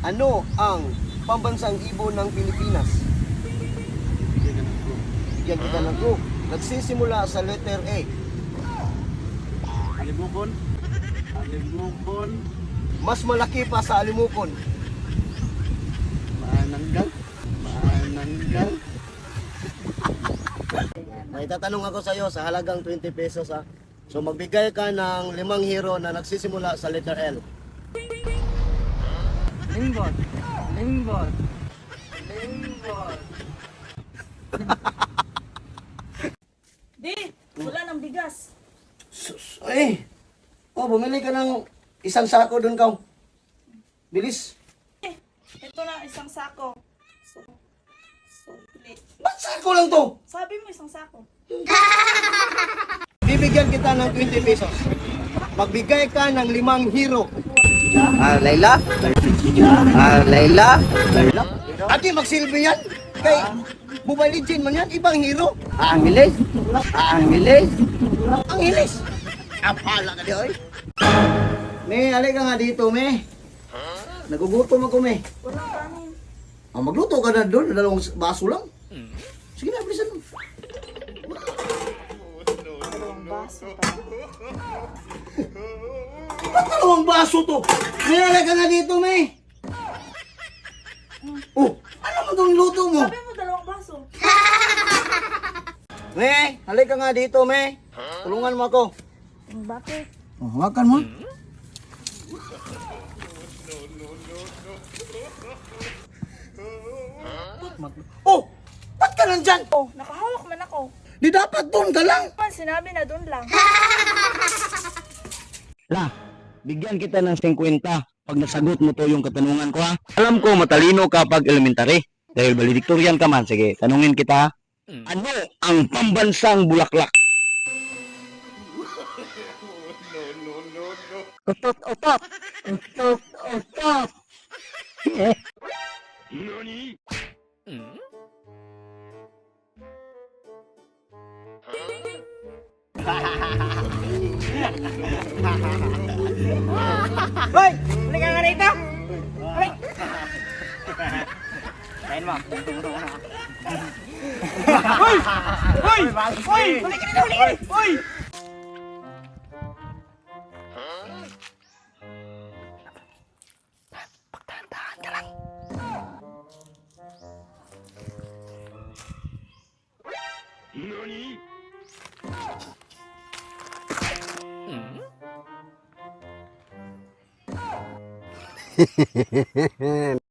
Ano ang pambansang ibon ng Pilipinas? Bigyan kita ng clue. Nagsisimula sa letter A. Alimukon. Alimukon. Mas malaki pa sa alimukon. Mananggal. Mananggal. May tatanong ako sa iyo sa halagang 20 pesos ha. So magbigay ka ng 5 hero na nagsisimula sa letter L. Lingbot. Lingbot. Lingbot. Di, wala ng bigas. Sus, ay! Oh, bumili ka ng isang sako doon ka. Bilis. Ito na, isang sako. Sulit. Ba't sako lang to? Sabi mo isang sako. Bibigyan kita ng 20 pesos. Magbigay ka ng 5 hero. Layla. Layla. Ati magsilbi yan. Kay Mobile Legend man yan, ibang hero. Angeles. Angeles. Ang hilis. Apala ka di, oy. Me, halika nga dito, me. Nagugutom ako, me. Walang kanin. Magluto ka na doon, dalawang baso lang. Sige na, bilisan mo. Dalawang baso pa. Ba't dalawang baso to? Me, halika nga dito, me. Oh, ano mo itong luto mo? Sabi mo dalawang baso. Me, halika nga dito, me. Tulungan mo ako. Bakit? Oh, hawakan mo. Oh, ba't ka nandyan? Oh, nakahawak man ako. Di dapat doon ka lang. Man, sinabi na doon lang. La, bigyan kita ng 50 pag nasagot mo to yung katanungan ko ha. Alam ko matalino ka pag elementary. Dahil valedictorian ka man. Sige, tanungin kita ha. Ano ang pambansang bulaklak? Utot, utot. Utot, utot. Hoy! Huli ka nga rito! Hoy! Kain mo. Hoy! Hoy! Hoy! Huli ka rito! Huli ka rito! Hoy!